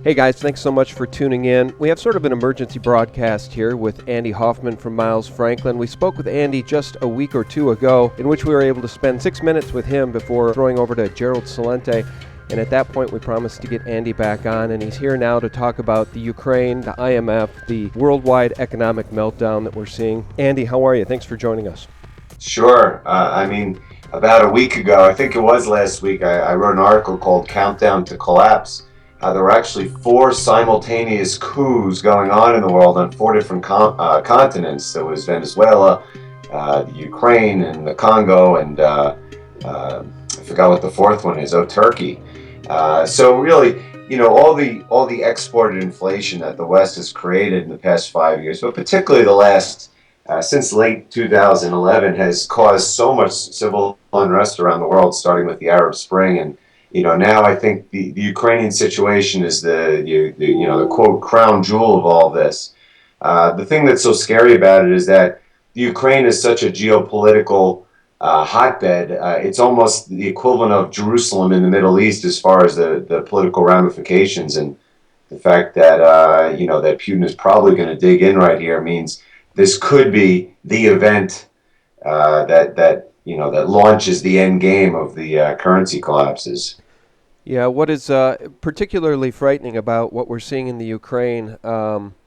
Hey guys, thanks so much for tuning in. We have sort of an emergency broadcast here with Andy Hoffman from Miles Franklin. We spoke with Andy just a week or two ago, in which we were able to spend 6 minutes with him before throwing over to Gerald Celente. And at that point, we promised to get Andy back on, and he's here now to talk about the Ukraine, the IMF, the worldwide economic meltdown that we're seeing. Andy, how are you? Thanks for joining us. Sure. About a week ago, I think it was last week, I wrote an article called Countdown to Collapse. There were actually four simultaneous coups going on in the world on four different continents. There was Venezuela, the Ukraine, and the Congo, and I forgot what the fourth one is. Oh, Turkey. So really, all the exported inflation that the West has created in the past 5 years, but particularly the last since late 2011, has caused so much civil unrest around the world, starting with the Arab Spring. And now I think the Ukrainian situation is the quote crown jewel of all this. The thing that's so scary about it is that the Ukraine is such a geopolitical hotbed. It's almost the equivalent of Jerusalem in the Middle East as far as the political ramifications. And the fact that that Putin is probably going to dig in right here means this could be the event that launches the end game of the currency collapses. Yeah, what is particularly frightening about what we're seeing in the Ukraine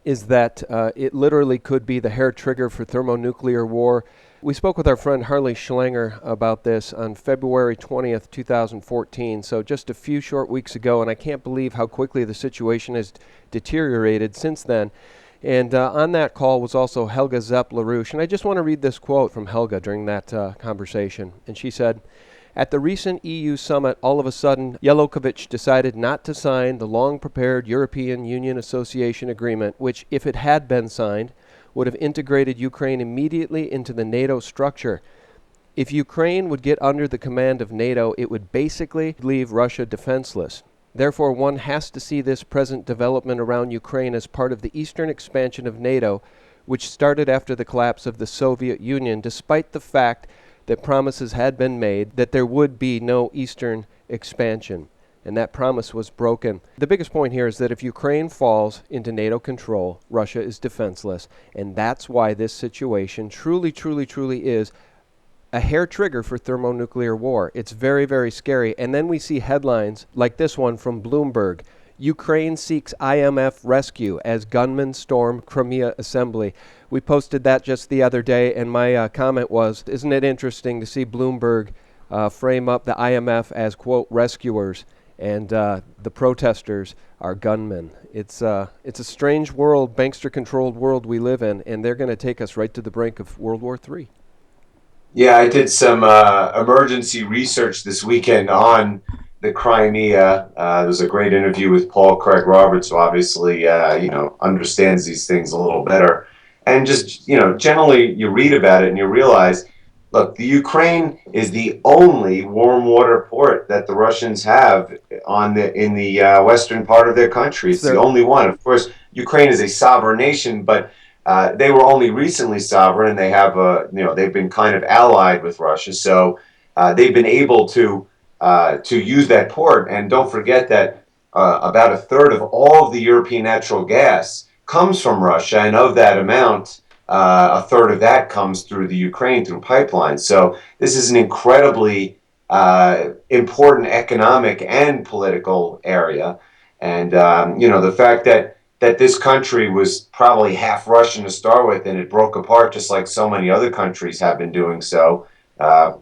is that it literally could be the hair trigger for thermonuclear war. We spoke with our friend Harley Schlanger about this on February 20th, 2014, so just a few short weeks ago, and I can't believe how quickly the situation has deteriorated since then. And on that call was also Helga Zepp-LaRouche, and I just want to read this quote from Helga during that conversation. And she said, "At the recent EU summit, all of a sudden, Yanukovych decided not to sign the long-prepared European Union Association Agreement, which, if it had been signed, would have integrated Ukraine immediately into the NATO structure. If Ukraine would get under the command of NATO, it would basically leave Russia defenseless. Therefore, one has to see this present development around Ukraine as part of the eastern expansion of NATO, which started after the collapse of the Soviet Union, despite the fact that promises had been made that there would be no eastern expansion. And that promise was broken." The biggest point here is that if Ukraine falls into NATO control, Russia is defenseless. And that's why this situation truly is a hair trigger for thermonuclear war. It's very, very scary. And then we see headlines like this one from Bloomberg. Ukraine seeks IMF rescue as gunmen storm Crimea assembly. We posted that just the other day, and my comment was, isn't it interesting to see Bloomberg frame up the IMF as, quote, rescuers, and the protesters are gunmen. It's a strange world, bankster-controlled world we live in, and they're going to take us right to the brink of World War III. Yeah, I did some emergency research this weekend on the Crimea. There was a great interview with Paul Craig Roberts, who obviously understands these things a little better. And just generally, you read about it and you realize, look, the Ukraine is the only warm water port that the Russians have in the western part of their country. It's the only one. Of course, Ukraine is a sovereign nation, but they were only recently sovereign, and they have they've been kind of allied with Russia, so they've been able to use that port. And don't forget that about a third of all of the European natural gas comes from Russia, and of that amount, a third of that comes through the Ukraine through pipelines. So this is an incredibly important economic and political area, and the fact that this country was probably half Russian to start with, and it broke apart just like so many other countries have been doing so.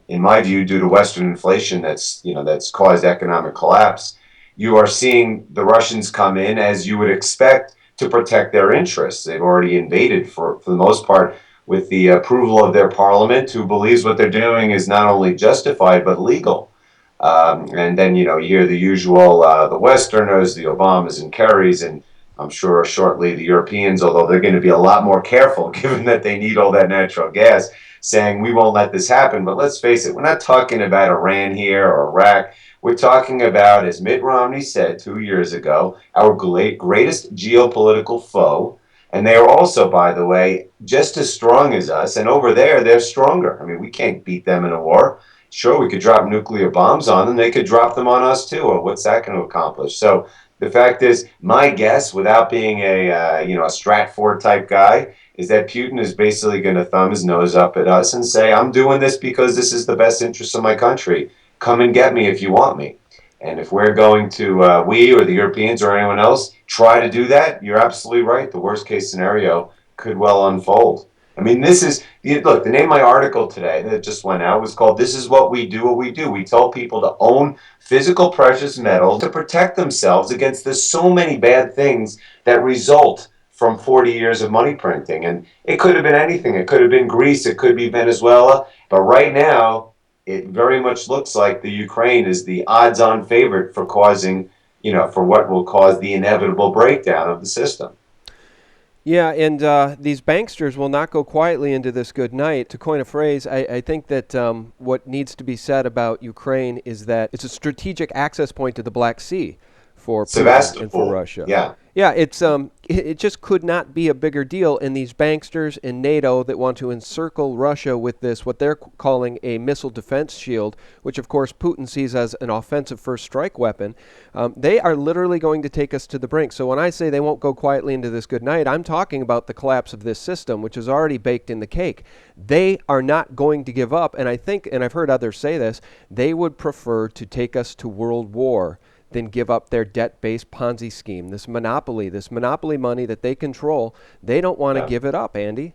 In my view, due to Western inflation that's caused economic collapse, you are seeing the Russians come in, as you would expect, to protect their interests. They've already invaded for the most part with the approval of their parliament, who believes what they're doing is not only justified but legal. And then you hear the usual, the Westerners, the Obamas and Kerrys, and I'm sure shortly the Europeans, although they're going to be a lot more careful given that they need all that natural gas, saying we won't let this happen. But let's face it, we're not talking about Iran here or Iraq. We're talking about, as Mitt Romney said 2 years ago, our greatest geopolitical foe. And they are also, by the way, just as strong as us. And over there, they're stronger. I mean, we can't beat them in a war. Sure, we could drop nuclear bombs on them. They could drop them on us, too. Or what's that going to accomplish? So The fact is, my guess, without being a Stratford type guy, is that Putin is basically going to thumb his nose up at us and say, "I'm doing this because this is the best interest of my country. Come and get me if you want me." And if we're going to, we or the Europeans or anyone else, try to do that, you're absolutely right. The worst case scenario could well unfold. I mean, this is, look, the name of my article today that just went out was called "This is what we do, what we do." We tell people to own physical precious metals to protect themselves against the so many bad things that result from 40 years of money printing. And it could have been anything. It could have been Greece. It could be Venezuela. But right now, it very much looks like the Ukraine is the odds-on favorite for causing, for what will cause the inevitable breakdown of the system. Yeah, and these banksters will not go quietly into this good night. To coin a phrase, I think that what needs to be said about Ukraine is that it's a strategic access point to the Black Sea for Putin and for Sevastopol. Russia. Yeah. Yeah, it just could not be a bigger deal. And these banksters in NATO that want to encircle Russia with this, what they're calling a missile defense shield, which of course Putin sees as an offensive first strike weapon, they are literally going to take us to the brink. So when I say they won't go quietly into this good night, I'm talking about the collapse of this system, which is already baked in the cake. They are not going to give up. And I think, and I've heard others say this, they would prefer to take us to world war than give up their debt-based Ponzi scheme, this monopoly money that they control. They don't want to Yeah. give it up, Andy.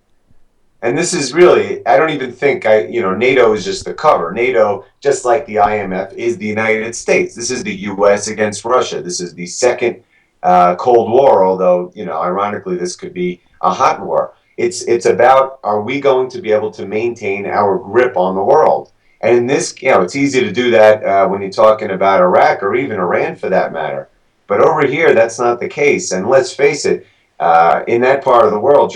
And this is really, I don't even think NATO is just the cover. NATO, just like the IMF, is the United States. This is the U.S. against Russia. This is the second Cold War, although, ironically, this could be a hot war. It's about, are we going to be able to maintain our grip on the world? And in this, it's easy to do that when you're talking about Iraq or even Iran for that matter. But over here, that's not the case. And let's face it, in that part of the world,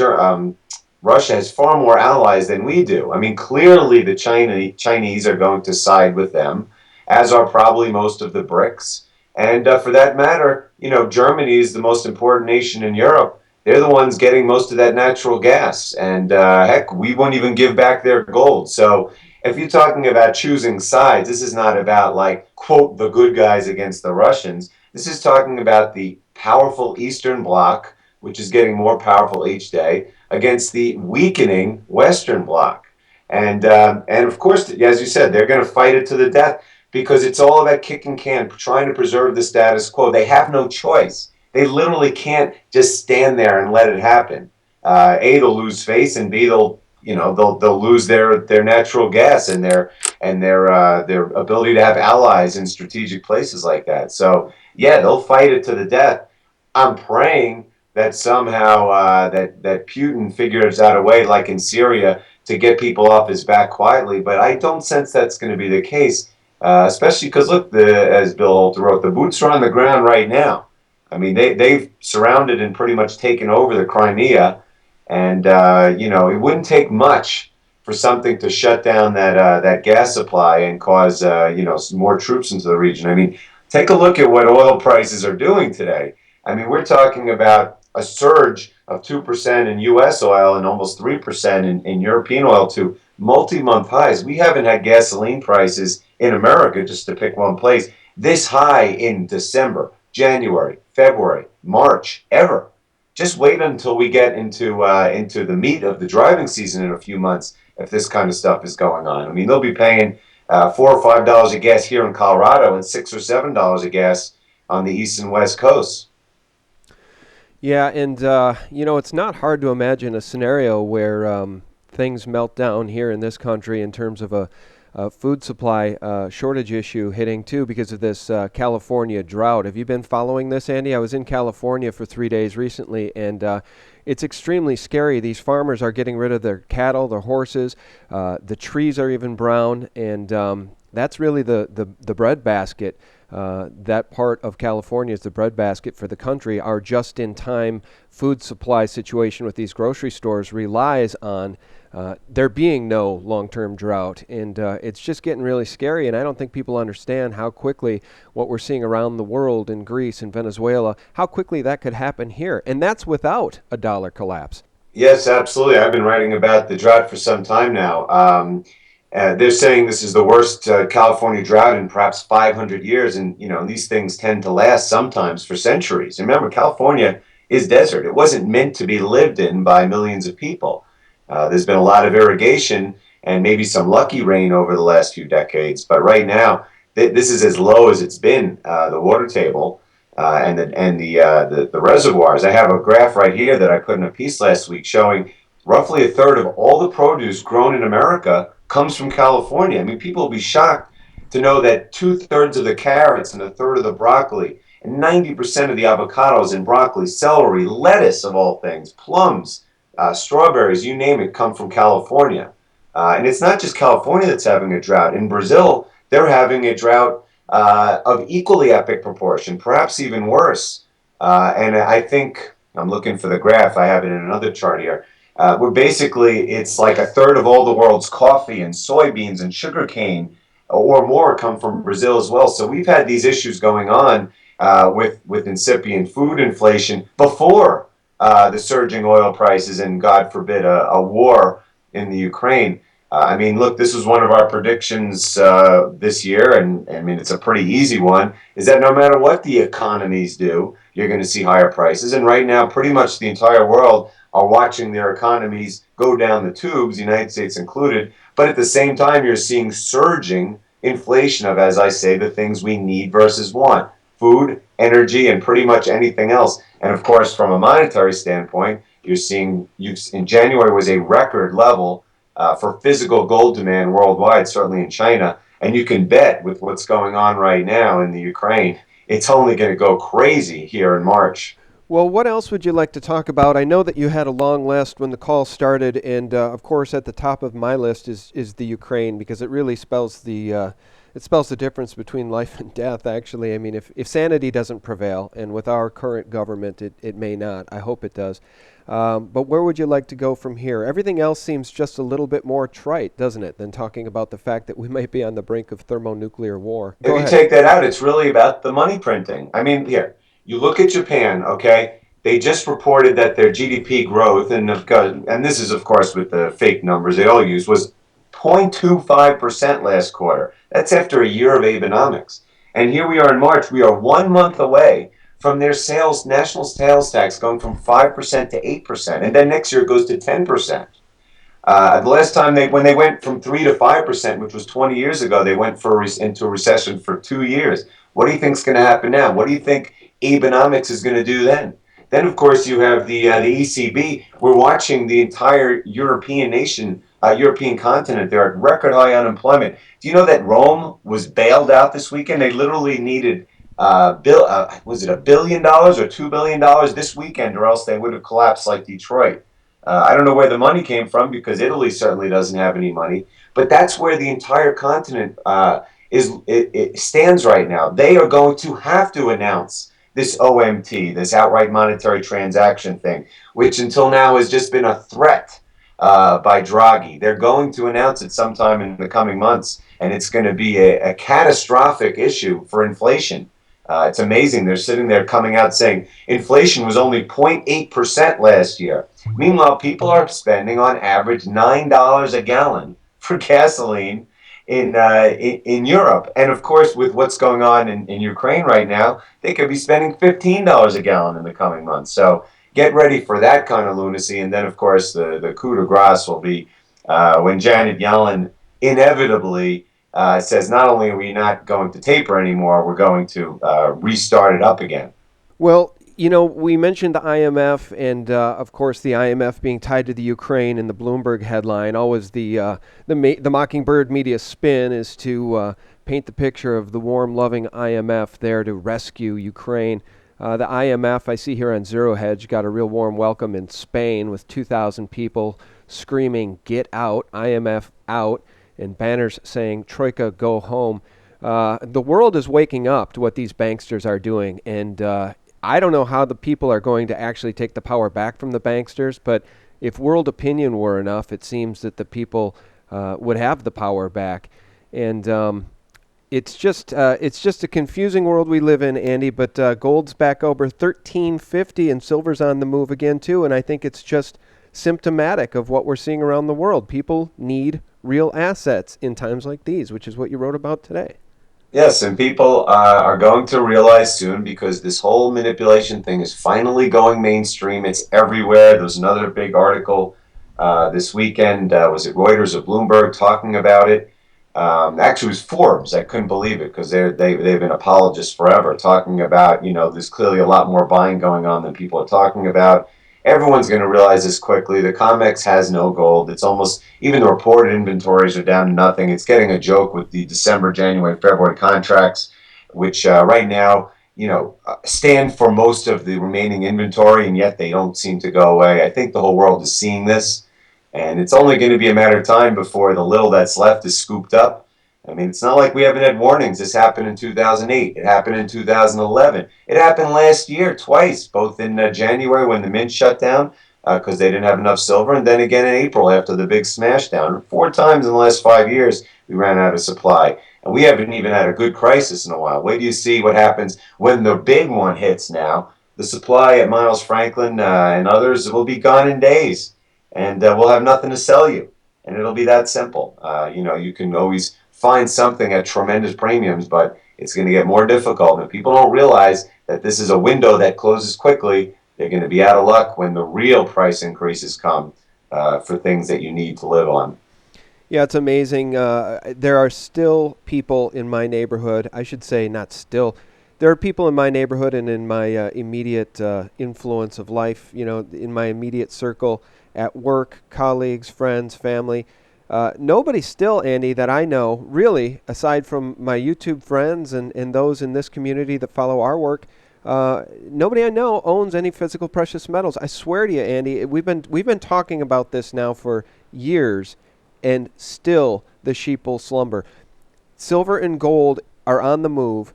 Russia has far more allies than we do. I mean, clearly the Chinese are going to side with them, as are probably most of the BRICS. And for that matter, Germany is the most important nation in Europe. They're the ones getting most of that natural gas. And heck, we won't even give back their gold. So if you're talking about choosing sides, this is not about, like, quote, the good guys against the Russians. This is talking about the powerful Eastern Bloc, which is getting more powerful each day, against the weakening Western Bloc. And of course, as you said, they're going to fight it to the death because it's all about kicking can, trying to preserve the status quo. They have no choice. They literally can't just stand there and let it happen. A, they'll lose face, and B, they'll lose their natural gas and their ability to have allies in strategic places like that. So yeah, they'll fight it to the death. I'm praying that somehow that Putin figures out a way, like in Syria, to get people off his back quietly. But I don't sense that's going to be the case, especially because look, as Bill Holt wrote, the boots are on the ground right now. I mean, they've surrounded and pretty much taken over the Crimea, and it wouldn't take much for something to shut down that gas supply and cause some more troops into the region. I mean, take a look at what oil prices are doing today. I mean, we're talking about a surge of 2% in U.S. oil and almost 3% in European oil to multi-month highs. We haven't had gasoline prices in America, just to pick one place, this high in December, January, February, March, ever. Just wait until we get into the meat of the driving season in a few months if this kind of stuff is going on. I mean, they'll be paying $4 or $5 a gas here in Colorado and $6 or $7 a gas on the east and west coast. Yeah, and it's not hard to imagine a scenario where things melt down here in this country in terms of a food supply shortage issue hitting too because of this California drought. Have you been following this, Andy? I was in California for 3 days recently, and it's extremely scary. These farmers are getting rid of their cattle, their horses. The trees are even brown, and that's really the breadbasket. That part of California is the breadbasket for the country. Our just-in-time food supply situation with these grocery stores relies on there being no long-term drought, and it's just getting really scary, and I don't think people understand how quickly what we're seeing around the world in Greece and Venezuela, how quickly that could happen here, and that's without a dollar collapse. Yes, absolutely. I've been writing about the drought for some time now. They're saying this is the worst California drought in perhaps 500 years, and these things tend to last sometimes for centuries. Remember, California is desert. It wasn't meant to be lived in by millions of people. There's been a lot of irrigation and maybe some lucky rain over the last few decades, but right now this is as low as it's been, the water table and the reservoirs. I have a graph right here that I put in a piece last week showing roughly a third of all the produce grown in America comes from California. I mean, people will be shocked to know that 2/3 of the carrots and a third of the broccoli and 90% of the avocados and broccoli, celery, lettuce of all things, plums, strawberries, you name it, come from California. And it's not just California that's having a drought. In Brazil, they're having a drought of equally epic proportion, perhaps even worse. And I think, I'm looking for the graph, I have it in another chart here, where basically it's like a third of all the world's coffee and soybeans and sugarcane or more come from Brazil as well. So we've had these issues going on with incipient food inflation before the surging oil prices and, God forbid, a war in the Ukraine. I mean, look, this was one of our predictions this year, and I mean, it's a pretty easy one, is that no matter what the economies do, you're going to see higher prices. And right now, pretty much the entire world are watching their economies go down the tubes, the United States included. But at the same time, you're seeing surging inflation of, as I say, the things we need versus want: food, energy, and pretty much anything else. And of course, from a monetary standpoint, you're seeing in January was a record level for physical gold demand worldwide, certainly in China. And you can bet with what's going on right now in the Ukraine, it's only going to go crazy here in March. Well, what else would you like to talk about? I know that you had a long list when the call started, and of course, at the top of my list is the Ukraine, because it really spells the difference between life and death. Actually, I mean, if sanity doesn't prevail, and with our current government, it may not. I hope it does. But where would you like to go from here? Everything else seems just a little bit more trite, doesn't it, than talking about the fact that we might be on the brink of thermonuclear war. If Go you ahead. take that out, it's really about the money printing. I mean, here, you look at Japan, okay? They just reported that their GDP growth, and this is, of course, with the fake numbers they all use, was 0.25% last quarter. That's after a year of Abenomics. And here we are in March. We are 1 month away from their national sales tax going from 5% to 8%. And then next year it goes to 10%. The last time when they went from 3 to 5%, which was 20 years ago, they went into a recession for 2 years. What do you think is going to happen now? What do you think Abenomics is going to do then? Then, of course, you have the ECB. We're watching the entire European continent. They're at record high unemployment. Do you know that Rome was bailed out this weekend? They literally needed was it $1 billion or $2 billion this weekend, or else they would have collapsed like Detroit. I don't know where the money came from, because Italy certainly doesn't have any money. But that's where the entire continent it stands right now. They are going to have to announce this OMT, this outright monetary transaction thing, which until now has just been a threat by Draghi. They're going to announce it sometime in the coming months, and it's going to be a catastrophic issue for inflation. It's amazing. They're sitting there coming out saying inflation was only 0.8% last year. Meanwhile, people are spending on average $9 a gallon for gasoline in Europe. And of course, with what's going on in Ukraine right now, they could be spending $15 a gallon in the coming months. So get ready for that kind of lunacy. And then, of course, the coup de grace will be when Janet Yellen inevitably says not only are we not going to taper anymore, we're going to restart it up again. Well, we mentioned the IMF, and of course the IMF being tied to the Ukraine in the Bloomberg headline. Always the Mockingbird media spin is to paint the picture of the warm, loving IMF there to rescue Ukraine. The IMF, I see here on Zero Hedge, got a real warm welcome in Spain with 2,000 people screaming, "Get out, IMF out," and banners saying, "Troika, go home." The world is waking up to what these banksters are doing, and I don't know how the people are going to actually take the power back from the banksters, but if world opinion were enough, it seems that the people would have the power back. And it's just a confusing world we live in, Andy, but gold's back over 1350 and silver's on the move again too, and I think it's just symptomatic of what we're seeing around the world. People need real assets in times like these, which is what you wrote about today. Yes, and people are going to realize soon because this whole manipulation thing is finally going mainstream. It's everywhere. There was another big article this weekend. Was it Reuters or Bloomberg talking about it? Actually, it was Forbes. I couldn't believe it because they've been apologists forever, talking about, there's clearly a lot more buying going on than people are talking about. Everyone's going to realize this quickly. The COMEX has no gold. It's almost, even the reported inventories are down to nothing. It's getting a joke with the December, January, February contracts, which right now, stand for most of the remaining inventory, and yet they don't seem to go away. I think the whole world is seeing this, and it's only going to be a matter of time before the little that's left is scooped up. I mean, it's not like we haven't had warnings. This happened in 2008. It happened in 2011. It happened last year twice, both in January when the mint shut down because they didn't have enough silver, and then again in April after the big smash down. 4 times in the last 5 years, we ran out of supply. And we haven't even had a good crisis in a while. Wait till you see what happens when the big one hits now. The supply at Miles Franklin and others will be gone in days, and we'll have nothing to sell you. And it'll be that simple. You can always find something at tremendous premiums, but it's going to get more difficult. And if people don't realize that this is a window that closes quickly, they're going to be out of luck when the real price increases come for things that you need to live on. Yeah, it's amazing. There are still people in my neighborhood. I should say, not still. There are people in my neighborhood and in my immediate influence of life, in my immediate circle at work, colleagues, friends, family. Nobody still, Andy, that I know, really, aside from my YouTube friends and those in this community that follow our work, nobody I know owns any physical precious metals. I swear to you, Andy, we've been talking about this now for years, and still the sheep will slumber. Silver and gold are on the move.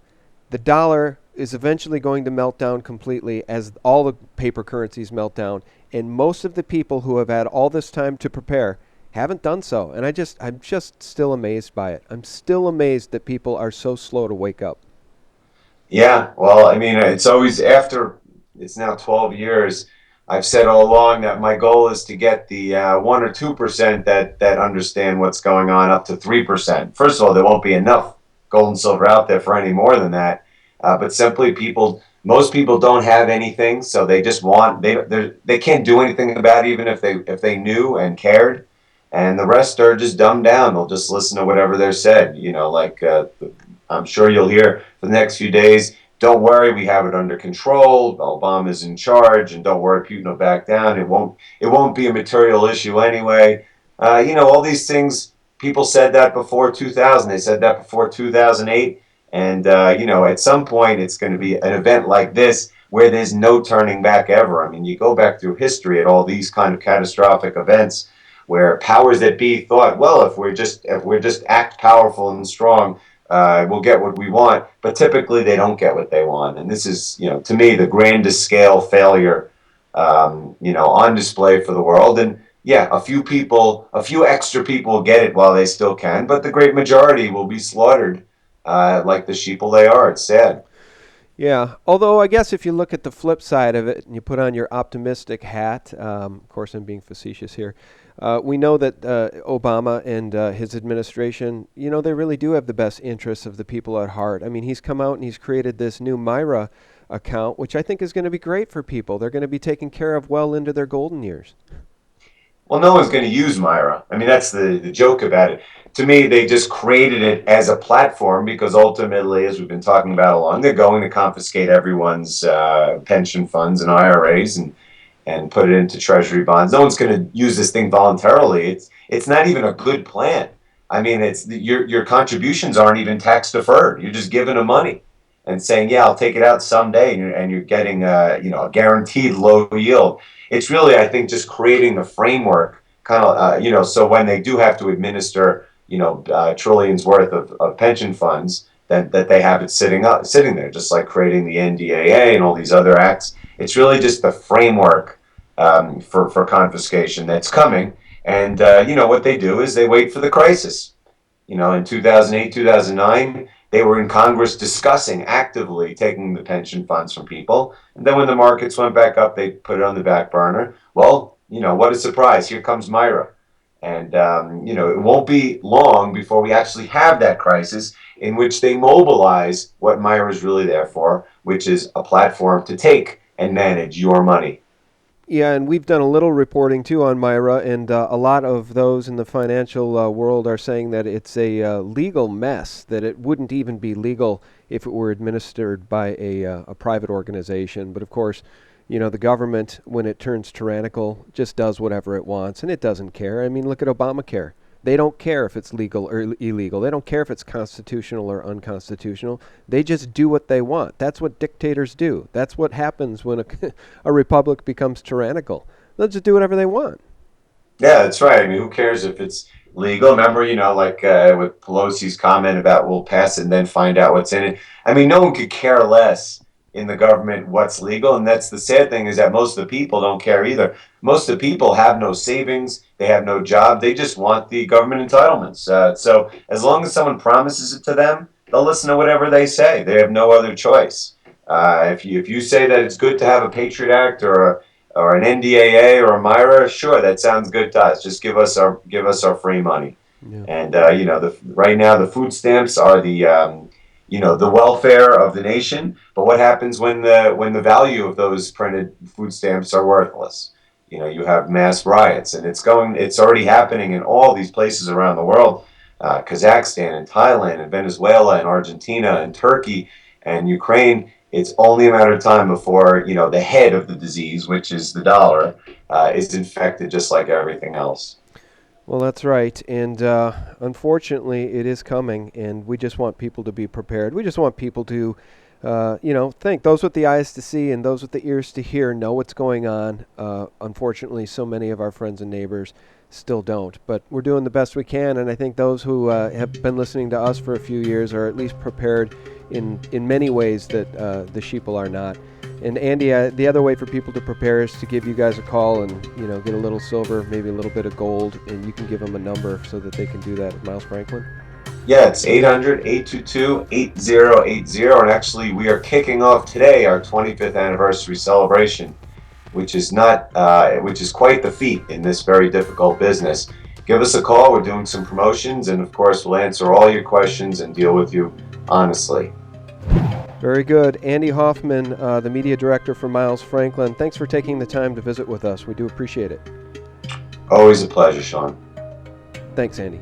The dollar is eventually going to melt down completely as all the paper currencies melt down, and most of the people who have had all this time to prepare haven't done so. And I'm just still amazed by it. I'm still amazed that people are so slow to wake up. Yeah, well, I mean, it's always after it's now 12 years. I've said all along that my goal is to get the 1 or 2% that understand what's going on up to 3%. First of all, there won't be enough gold and silver out there for any more than that. But simply, most people don't have anything, so they just want they can't do anything about it, even if they knew and cared. And the rest are just dumbed down. They'll just listen to whatever they're said. Like I'm sure you'll hear for the next few days. Don't worry, we have it under control. Obama's in charge, and don't worry, Putin will back down. It won't be a material issue anyway. All these things. People said that before 2000. They said that before 2008. And at some point, it's going to be an event like this where there's no turning back ever. I mean, you go back through history at all these kind of catastrophic events where powers that be thought, well, if we're just act powerful and strong, we'll get what we want. But typically, they don't get what they want, and this is, to me, the grandest scale failure, on display for the world. And yeah, a few extra people get it while they still can, but the great majority will be slaughtered, like the sheeple they are. It's sad. Yeah, although I guess if you look at the flip side of it and you put on your optimistic hat, of course I'm being facetious here, we know that Obama and his administration, they really do have the best interests of the people at heart. I mean, he's come out and he's created this new Myra account, which I think is going to be great for people. They're going to be taken care of well into their golden years. Well, no one's going to use Myra. I mean, that's the joke about it. To me, they just created it as a platform because ultimately, as we've been talking about along, they're going to confiscate everyone's pension funds and IRAs and put it into treasury bonds. No one's going to use this thing voluntarily. It's not even a good plan. I mean, your contributions aren't even tax deferred. You're just giving them money and saying, "Yeah, I'll take it out someday," and you're getting a guaranteed low yield. It's really, I think, just creating the framework, kind of so when they do have to administer trillions worth of pension funds, that they have it sitting there, just like creating the NDAA and all these other acts. It's really just the framework for confiscation that's coming. And what they do is they wait for the crisis. In 2008, 2009, they were in Congress discussing actively taking the pension funds from people. And then when the markets went back up, they put it on the back burner. Well, what a surprise. Here comes Myra. And, it won't be long before we actually have that crisis in which they mobilize what Myra is really there for, which is a platform to take and manage your money. Yeah, and we've done a little reporting too on Myra, and a lot of those in the financial world are saying that it's a legal mess, that it wouldn't even be legal if it were administered by a private organization. But of course, the government, when it turns tyrannical, just does whatever it wants, and it doesn't care. I mean, look at Obamacare. They don't care if it's legal or illegal. They don't care if it's constitutional or unconstitutional. They just do what they want. That's what dictators do. That's what happens when a republic becomes tyrannical. They'll just do whatever they want. Yeah, that's right. I mean, who cares if it's legal? Remember, like with Pelosi's comment about we'll pass it and then find out what's in it. I mean, no one could care less in the government what's legal. And that's the sad thing is that most of the people don't care either. Most of the people have no savings. They have no job. They just want the government entitlements. So as long as someone promises it to them, they'll listen to whatever they say. They have no other choice. If you say that it's good to have a Patriot Act or an NDAA or a Myra, sure, that sounds good to us. Just give us our free money. Yeah. And right now the food stamps are the welfare of the nation. But what happens when the value of those printed food stamps are worthless? You have mass riots, and it's already happening in all these places around the world, Kazakhstan and Thailand and Venezuela and Argentina and Turkey and Ukraine. It's only a matter of time before the head of the disease, which is the dollar, is infected just like everything else. Well, that's right. And unfortunately, it is coming, and we just want people to be prepared. We just want people to, think. Those with the eyes to see and those with the ears to hear know what's going on. Unfortunately, so many of our friends and neighbors still don't. But we're doing the best we can, and I think those who have been listening to us for a few years are at least prepared in many ways that the sheeple are not. And Andy, the other way for people to prepare is to give you guys a call and get a little silver, maybe a little bit of gold, and you can give them a number so that they can do that at Miles Franklin. Yeah, it's 800-822-8080. And actually, we are kicking off today our 25th anniversary celebration, which is quite the feat in this very difficult business. Give us a call. We're doing some promotions, and of course, we'll answer all your questions and deal with you honestly. Very good. Andy Hoffman, the media director for Miles Franklin, thanks for taking the time to visit with us. We do appreciate it. Always a pleasure, Sean. Thanks, Andy.